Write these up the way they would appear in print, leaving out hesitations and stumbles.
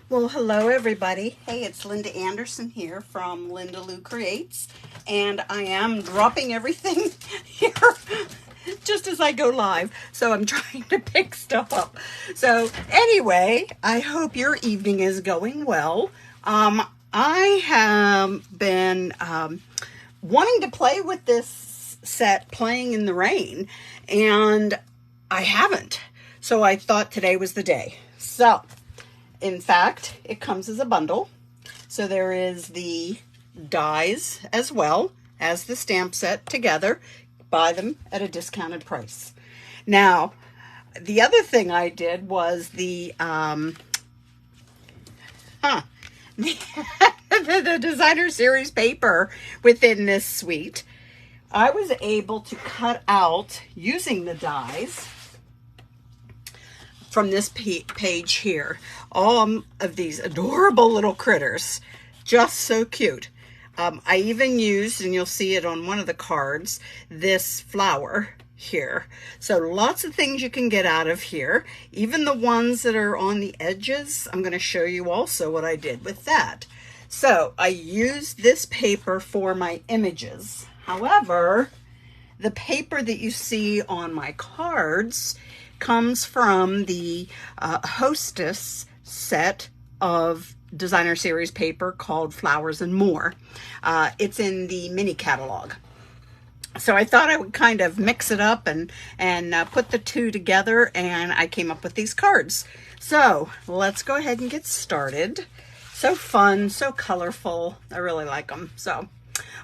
Well, hello everybody. Hey, it's Linda Anderson here from Linda Lou Creates, and I am dropping everything here just as I go live. So I'm trying to pick stuff up. So anyway, I hope your evening is going well. I have been wanting to play with this set, Playing in the Rain, and I haven't. So I thought today was the day. So in fact, it comes as a bundle. So there is the dies as well as the stamp set together. Buy them at a discounted price. Now, the other thing I did was the designer series paper within this suite. I was able to cut out, using the dies from this page here, all of these adorable little critters, just so cute. I even used, and you'll see it on one of the cards, this flower here. So lots of things you can get out of here, even the ones that are on the edges. I'm going to show you also what I did with that. So I used this paper for my images. However, the paper that you see on my cards comes from the Hostess set of designer series paper called Flowers More. It's in the mini catalog. So I thought I would kind of mix it up and put the two together, and I came up with these cards. So let's go ahead and get started. So fun, so colorful. I really like them. So,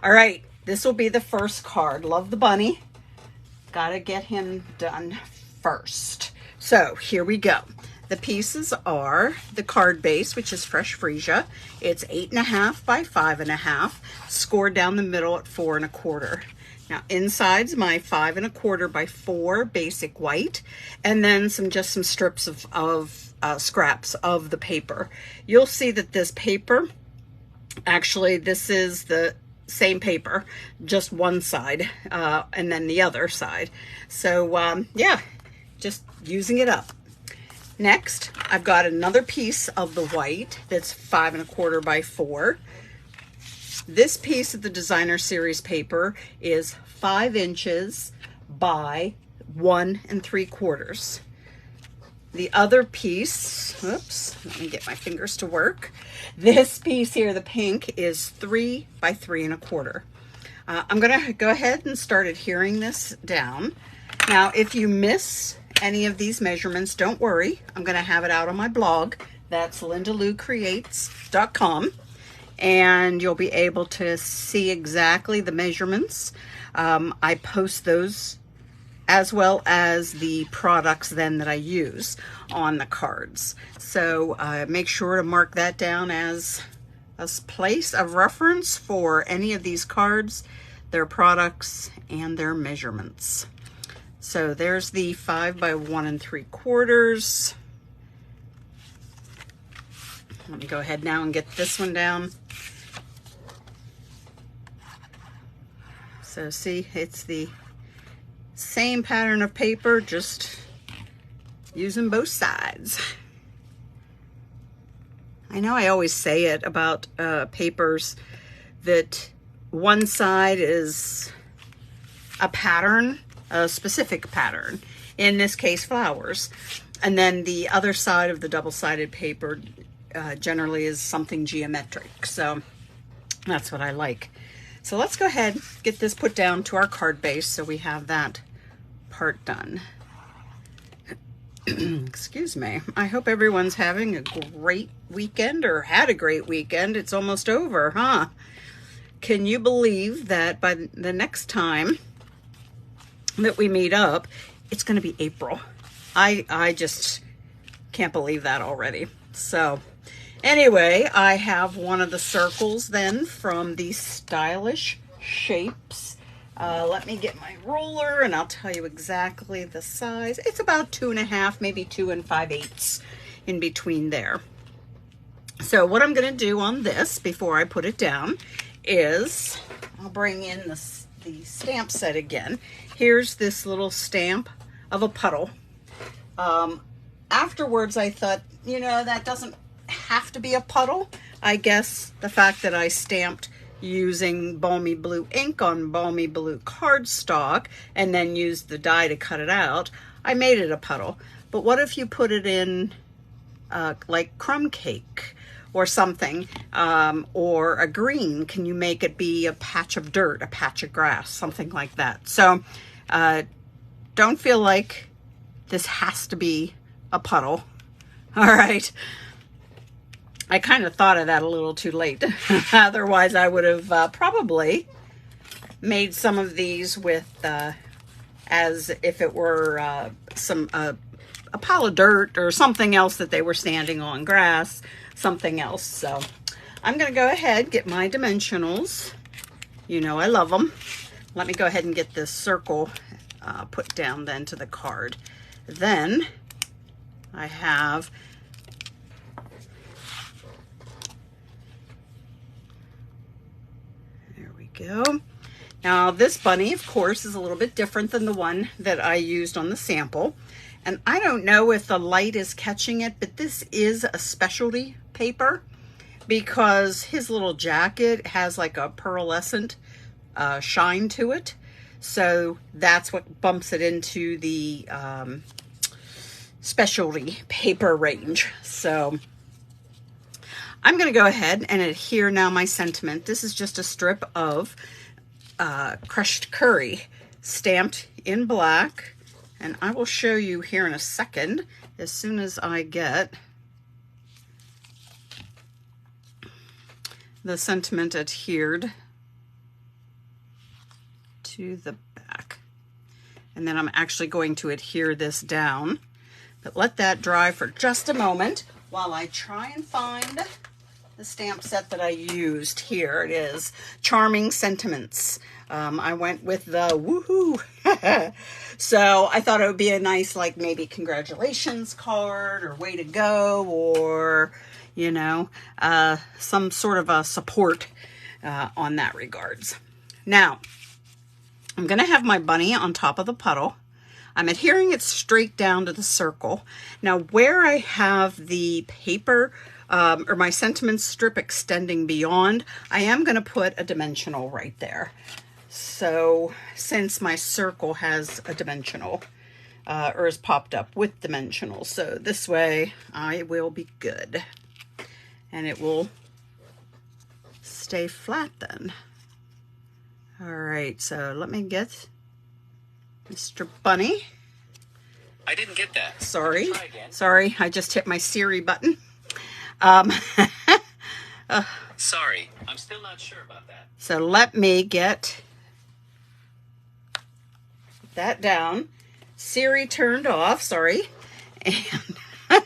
all right, this will be the first card. Love the bunny. Gotta get him done first. So here we go. The pieces are the card base, which is fresh freesia. It's 8.5 by 5.5, scored down the middle at 4 1/4. Now inside's my 5 1/4 by 4 basic white, and then just some strips of scraps of the paper. You'll see that this paper, actually this is the same paper, just one side and then the other side. So yeah, just using it up. Next, I've got another piece of the white that's 5 1/4 by 4. This piece of the designer series paper is 5 inches by 1 3/4. The other piece, oops, let me get my fingers to work. This piece here, the pink, is 3 by 3 1/4. I'm gonna go ahead and start adhering this down. Now, if you miss any of these measurements, don't worry. I'm gonna have it out on my blog. That's lindaloucreates.com. And you'll be able to see exactly the measurements. I post those as well as the products then that I use on the cards. So make sure to mark that down as a place of reference for any of these cards, their products, and their measurements. So there's the 5 by 1 3/4. Let me go ahead now and get this one down. So see, it's the same pattern of paper, just using both sides. I know I always say it about papers that one side is a pattern, a specific pattern, in this case flowers, and then the other side of the double-sided paper generally is something geometric. So that's what I like. So let's go ahead, get this put down to our card base so we have that part done. Excuse me. I hope everyone's having a great weekend, or had a great weekend. It's almost over, huh? Can you believe that by the next time that we meet up, it's going to be April? I just can't believe that already. So anyway, I have one of the circles then from the Stylish Shapes. Let me get my ruler and I'll tell you exactly the size. It's about 2.5, maybe 2 5/8 in between there. So what I'm going to do on this before I put it down is I'll bring in the stamp set again. Here's this little stamp of a puddle. Afterwards, I thought, you know, that doesn't have to be a puddle. I guess the fact that I stamped using balmy blue ink on balmy blue cardstock and then used the die to cut it out, I made it a puddle. But what if you put it in like crumb cake or something, or a green? Can you make it be a patch of dirt, a patch of grass, something like that? So don't feel like this has to be a puddle. All right. I kind of thought of that a little too late. Otherwise, I would have probably made some of these with, as if it were a pile of dirt or something else that they were standing on, grass, something else. So I'm going to go ahead, get my dimensionals. You know I love them. Let me go ahead and get this circle put down then to the card. Then I have go. Now this bunny, of course, is a little bit different than the one that I used on the sample. And I don't know if the light is catching it, but this is a specialty paper because his little jacket has like a pearlescent shine to it. So that's what bumps it into the specialty paper range. So I'm going to go ahead and adhere now my sentiment. This is just a strip of crushed curry stamped in black. And I will show you here in a second as soon as I get the sentiment adhered to the back. And then I'm actually going to adhere this down. But let that dry for just a moment while I try and find the stamp set that I used. Here it is, Charming Sentiments. I went with the woohoo. So I thought it would be a nice, like maybe congratulations card or way to go, or, you know, some sort of a support on that regards. Now, I'm going to have my bunny on top of the puddle. I'm adhering it straight down to the circle. Now, where I have the paper or my sentiment strip extending beyond, I am going to put a dimensional right there. So since my circle has a dimensional or is popped up with dimensionals, so this way I will be good. And it will stay flat then. All right, so let me get Mr. Bunny. I didn't get that. Sorry, I just hit my Siri button. Sorry, I'm still not sure about that. So let me get that down. Siri turned off, sorry. And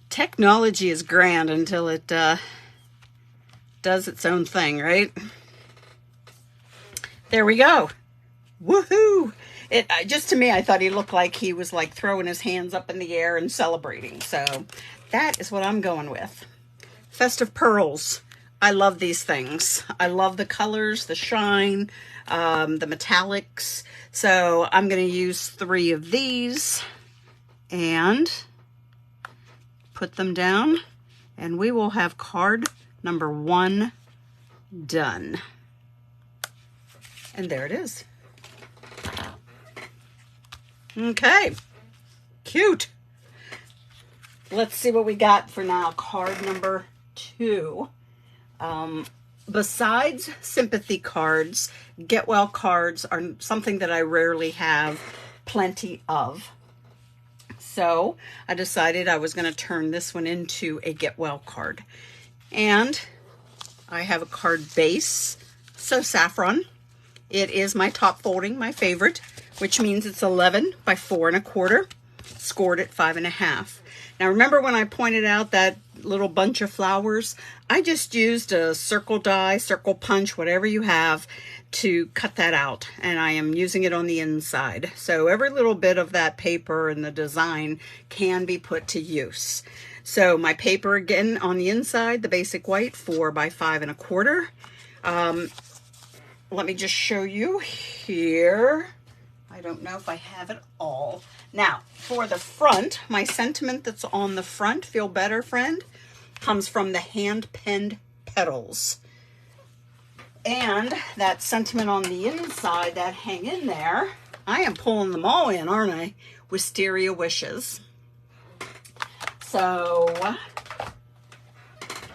technology is grand until it does its own thing, right? There we go. Woohoo! It just to me, I thought he looked like he was like throwing his hands up in the air and celebrating. So that is what I'm going with. Festive Pearls. I love these things. I love the colors, the shine, the metallics. So I'm going to use 3 of these and put them down. And we will have card number 1 done. And there it is. Okay, cute. Let's see what we got for now. Card number 2. Besides sympathy cards, get well cards are something that I rarely have plenty of. So I decided I was going to turn this one into a get well card. And I have a card base, so saffron. It is my top folding, my favorite, which means it's 11 by 4 1/4, scored at 5 1/2. Now remember when I pointed out that little bunch of flowers? I just used a circle die, circle punch, whatever you have, to cut that out. And I am using it on the inside. So every little bit of that paper and the design can be put to use. So my paper again on the inside, the basic white, 4 by 5 1/4. Let me just show you here. I don't know if I have it all. Now, for the front, my sentiment that's on the front, feel better, friend? comes from the hand-pinned petals. And that sentiment on the inside that hang in there, I am pulling them all in, aren't I? Wisteria Wishes. So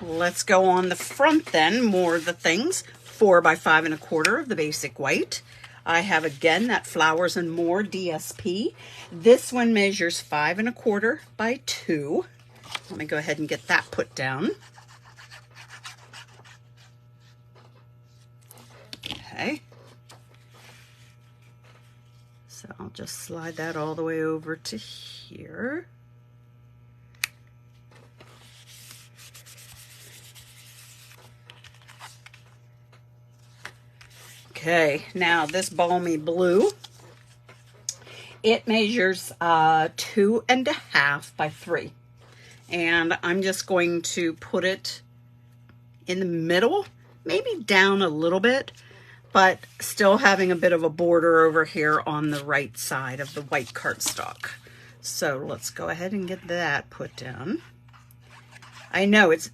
let's go on the front then, more of the things. 4 by 5 1/4 of the basic white. I have again that Flowers More DSP. This one measures 5 1/4 by 2. Let me go ahead and get that put down. Okay. So I'll just slide that all the way over to here. Okay, now this balmy blue, it measures 2 1/2 by 3. And I'm just going to put it in the middle, maybe down a little bit, but still having a bit of a border over here on the right side of the white cardstock. So let's go ahead and get that put down. I know it's,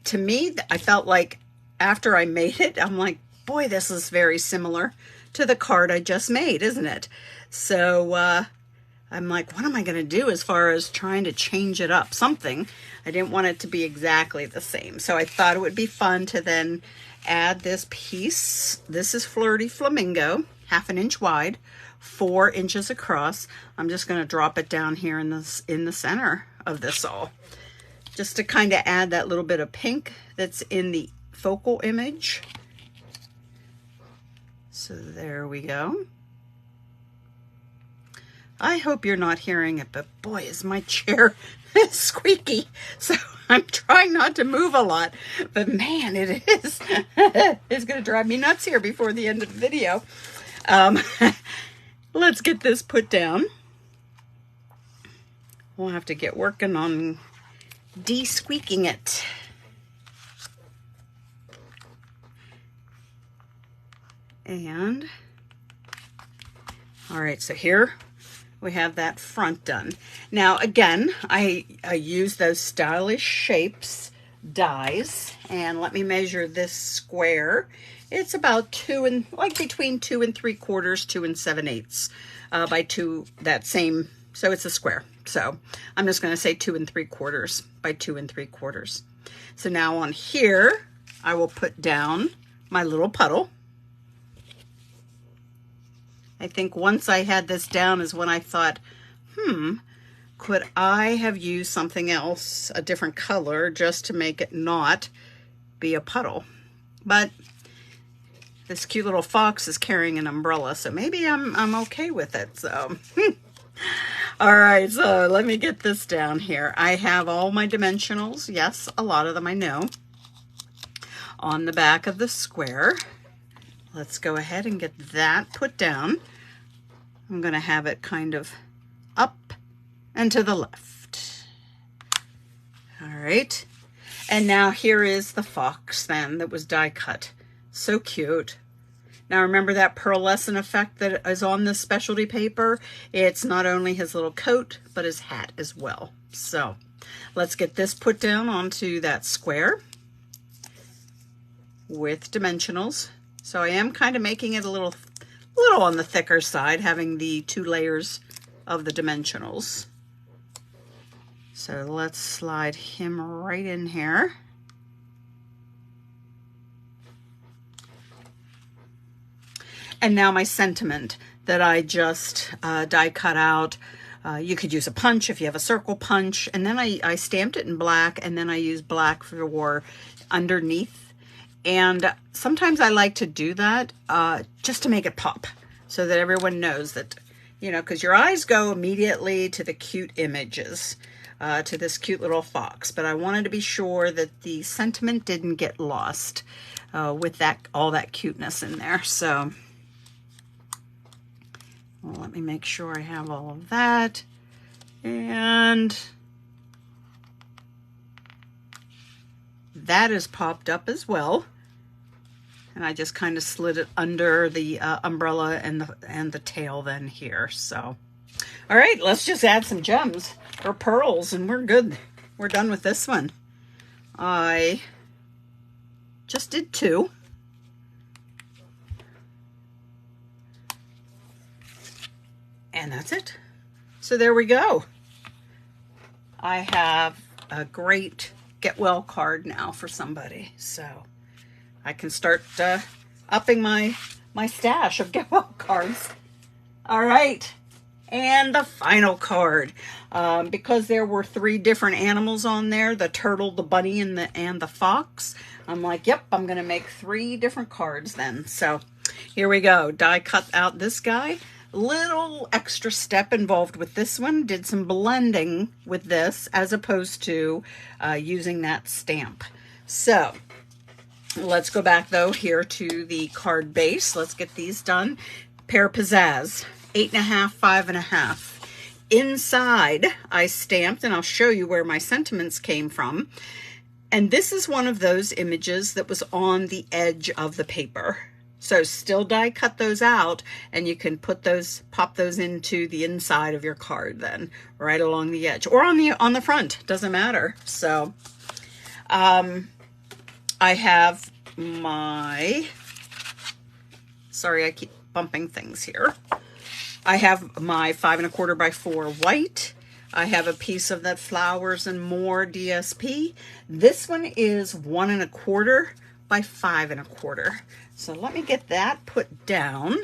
to me, I felt like after I made it, I'm like, boy, this is very similar to the card I just made, isn't it? So I'm like, what am I going to do as far as trying to change it up? Something. I didn't want it to be exactly the same. So I thought it would be fun to then add this piece. This is Flirty Flamingo, 1/2 inch wide, 4 inches across. I'm just going to drop it down here in the center of this all, just to kind of add that little bit of pink that's in the focal image. So there we go. I hope you're not hearing it, but boy, is my chair squeaky. So I'm trying not to move a lot, but man, it is. It's going to drive me nuts here before the end of the video. Let's get this put down. We'll have to get working on de-squeaking it. And all right, so here we have that front done. Now again, I use those Stylish Shapes dies, and let me measure this square. It's about between 2 3/4, 2 7/8 by 2, that same, so it's a square. So I'm just going to say 2 3/4 by 2 3/4. So now on here, I will put down my little puddle. I think once I had this down is when I thought, could I have used something else, a different color, just to make it not be a puddle? But this cute little fox is carrying an umbrella, so maybe I'm okay with it. So, all right, so let me get this down here. I have all my dimensionals. Yes, a lot of them I know. On the back of the square. Let's go ahead and get that put down. I'm going to have it kind of up and to the left. All right. And now here is the fox then that was die cut. So cute. Now remember that pearlescent effect that is on this specialty paper? It's not only his little coat, but his hat as well. So let's get this put down onto that square with dimensionals. So I am kind of making it a little on the thicker side, having the 2 layers of the dimensionals. So let's slide him right in here. And now my sentiment that I just die cut out. You could use a punch if you have a circle punch. And then I stamped it in black, and then I used black for underneath. And sometimes I like to do that just to make it pop, so that everyone knows that, because your eyes go immediately to the cute images, to this cute little fox. But I wanted to be sure that the sentiment didn't get lost with all that cuteness in there. So let me make sure I have all of that. And that is popped up as well. And I just kind of slid it under the umbrella and the tail then here. So, all right, let's just add some gems or pearls and we're good. We're done with this one. I just did 2. And that's it. So there we go. I have a great get well card now for somebody. So I can start upping my stash of get well cards. All right. And the final card, because there were 3 different animals on there, the turtle, the bunny, and the fox. I'm like, yep, I'm going to make 3 different cards then. So here we go. Die cut out this guy. Little extra step involved with this one. Did some blending with this as opposed to using that stamp. So let's go back though here to the card base. Let's get these done. Pear Pizzazz, 8.5, 5.5. Inside I stamped, and I'll show you where my sentiments came from. And this is one of those images that was on the edge of the paper. So still die cut those out, and you can pop those into the inside of your card then, right along the edge, or on the front, doesn't matter. So I have my, sorry, I keep bumping things here. I have my 5 1/4 by 4 white. I have a piece of that Flowers More DSP. This one is 1 1/4 by 5 1/4. So let me get that put down,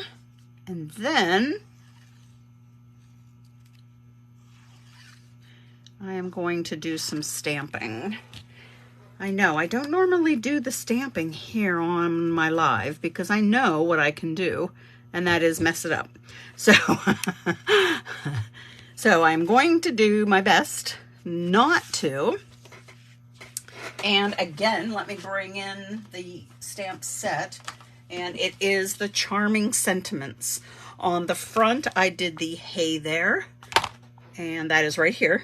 and then I am going to do some stamping. I know I don't normally do the stamping here on my live because I know what I can do, and that is mess it up. So, so I'm going to do my best not to. And again, let me bring in the stamp set, and it is the Charming Sentiments. On the front, I did the Hey There, and that is right here.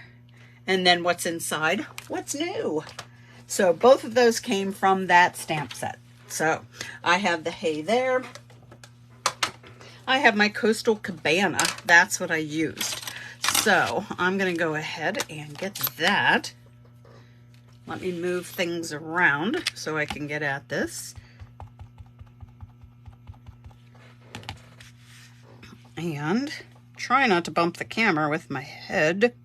And then what's inside, what's new. So both of those came from that stamp set. So I have the Hey There. I have my Coastal Cabana. That's what I used. So I'm going to go ahead and get that. Let me move things around so I can get at this. And try not to bump the camera with my head.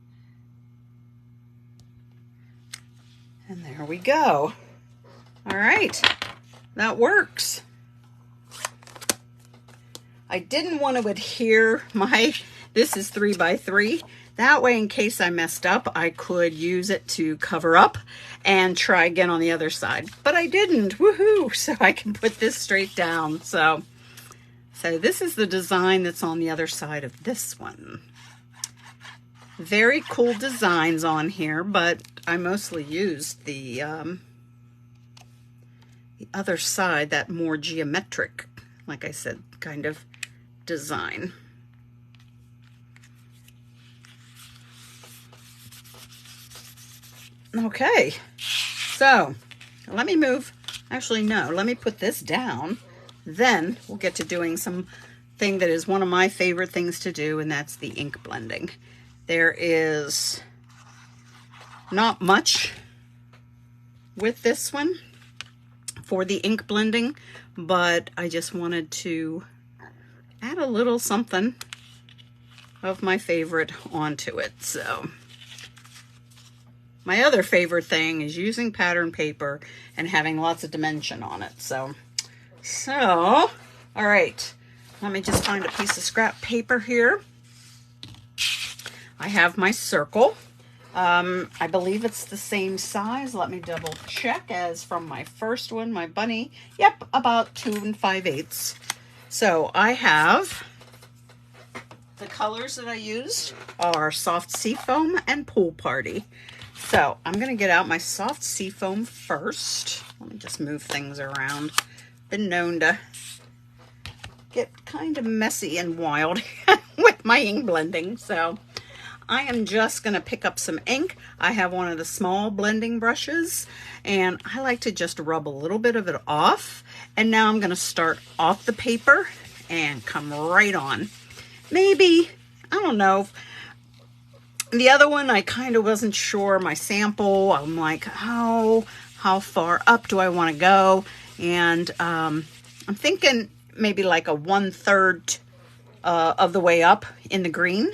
And there we go. All right, that works. I didn't want to adhere this is 3 by 3. That way, in case I messed up, I could use it to cover up and try again on the other side. But I didn't, woohoo! So I can put this straight down. So this is the design that's on the other side of this one. Very cool designs on here, but I mostly used the other side, that more geometric, like I said, kind of design. Okay, so let me move, actually no, let me put this down. Then we'll get to doing something that is one of my favorite things to do, and that's the ink blending. There is not much with this one for the ink blending, but I just wanted to add a little something of my favorite onto it. So my other favorite thing is using pattern paper and having lots of dimension on it. So all right, let me just find a piece of scrap paper here. I have my circle. I believe it's the same size. Let me double check as from my first one, my bunny. Yep, about 2 5/8. So I have the colors that I used are Soft Seafoam and Pool Party. So I'm going to get out my Soft Seafoam first. Let me just move things around. Been known to get kind of messy and wild with my ink blending. So I am just going to pick up some ink. I have one of the small blending brushes, and I like to just rub a little bit of it off. And now I'm going to start off the paper and come right on. Maybe, I don't know. The other one, I kind of wasn't sure. My sample, I'm like, oh, how far up do I want to go. And I'm thinking maybe like a 1/3 of the way up in the green.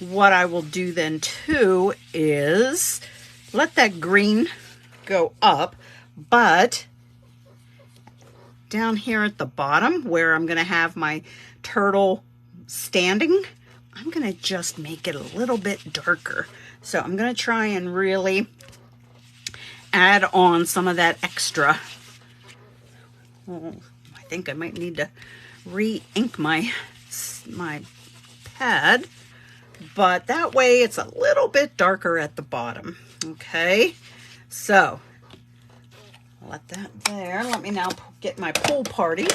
What I will do then too is let that green go up, but down here at the bottom where I'm going to have my turtle standing, I'm going to just make it a little bit darker. So I'm going to try and really add on some of that extra. Oh, I think I might need to re-ink my pad, but that way it's a little bit darker at the bottom. Okay, so let that there. Let me now get my pool party,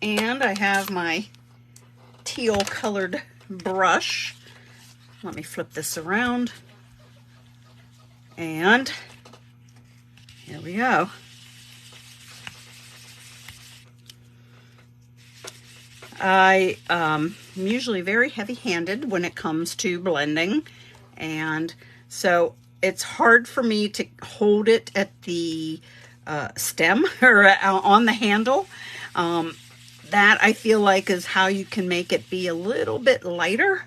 and I have my teal colored brush. Let me flip this around, and here we go. I am usually very heavy-handed when it comes to blending, and so it's hard for me to hold it at the stem or on the handle. That I feel like is how you can make it be a little bit lighter.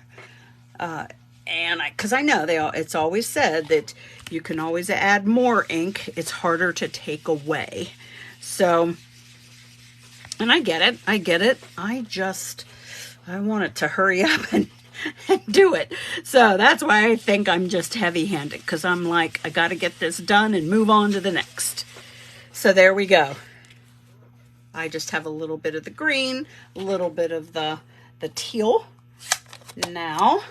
And because I know it's always said that you can always add more ink. It's harder to take away. So, and I get it. I want it to hurry up and do it. So that's why I think I'm just heavy-handed, because I'm like, I got to get this done and move on to the next. So there we go. I just have a little bit of the green, a little bit of the teal. Now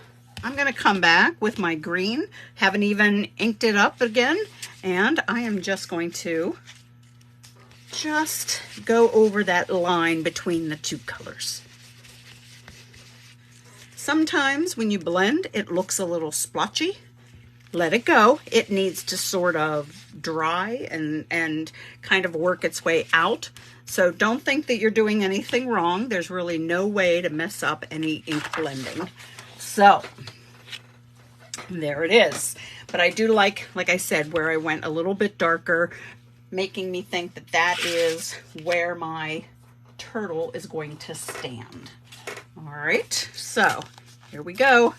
I'm going to come back with my green. Haven't even inked it up again. And I am just going to just go over that line between the two colors. Sometimes when you blend, it looks a little splotchy. Let it go. It needs to sort of dry and kind of work its way out. So don't think that you're doing anything wrong. There's really no way to mess up any ink blending. So there it is. But I do like I said, where I went a little bit darker, making me think that that is where my turtle is going to stand. All right, so here we go.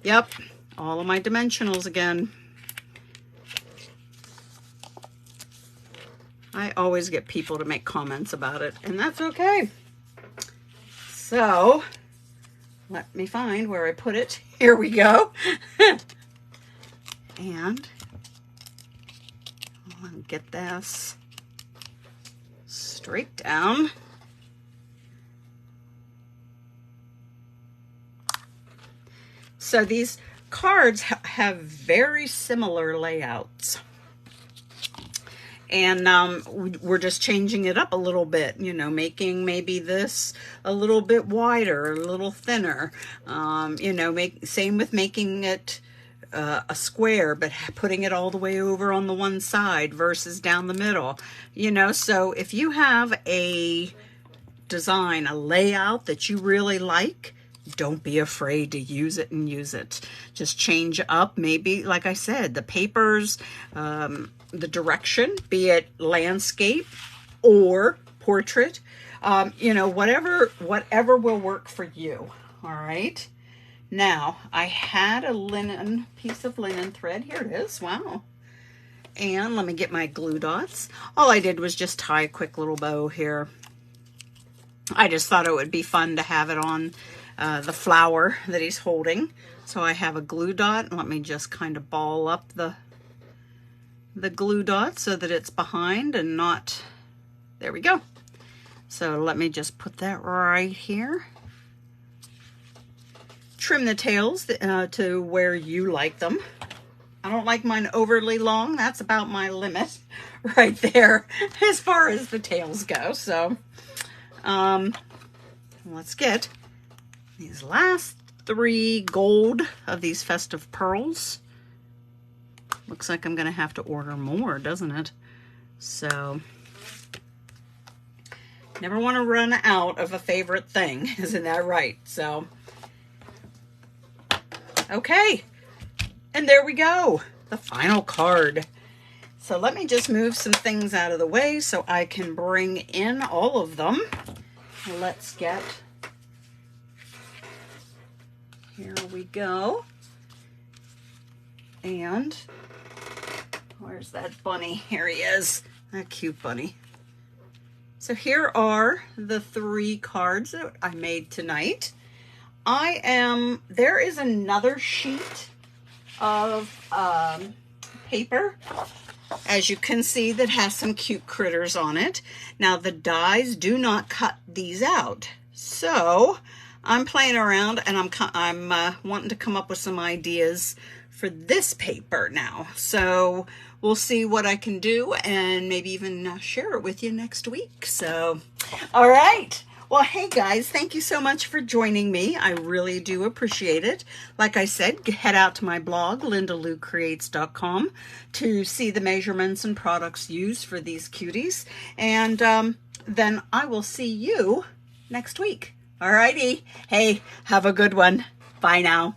Yep, all of my dimensionals again. I always get people to make comments about it, and that's okay. So let me find where I put it. Here we go. And I'll get this straight down. So these cards have very similar layouts. And we're just changing it up a little bit, you know, making maybe this a little bit wider, a little thinner. You know, same with making it a square, but putting it all the way over on the one side versus down the middle. You know, so if you have a design, a layout that you really like, don't be afraid to use it and use it. Just change up, maybe, like I said, the papers, the direction, be it landscape or portrait, you know, whatever will work for you. All right. Now I had a piece of linen thread. Here it is. Wow. And let me get my glue dots. All I did was just tie a quick little bow here. I just thought it would be fun to have it on the flower that he's holding. So I have a glue dot. Let me just kind of ball up the glue dot so that it's behind and not, there we go. So let me just put that right here. Trim the tails to where you like them. I don't like mine overly long. That's about my limit right there as far as the tails go. So let's get these last 3 gold of these festive pearls. Looks like I'm going to have to order more, doesn't it? So, never want to run out of a favorite thing. Isn't that right? So, okay. And there we go. the final card. So let me just move some things out of the way so I can bring in all of them. Let's get, here we go. And where's that bunny? Here he is, that cute bunny. So here are the 3 cards that I made tonight. There is another sheet of paper, as you can see, that has some cute critters on it. Now the dies do not cut these out. So I'm playing around and I'm wanting to come up with some ideas for this paper now. So we'll see what I can do and maybe even share it with you next week. So, all right. Well, hey guys, thank you so much for joining me. I really do appreciate it. Like I said, head out to my blog, lindaloucreates.com, to see the measurements and products used for these cuties. And then I will see you next week. All righty. Hey, have a good one. Bye now.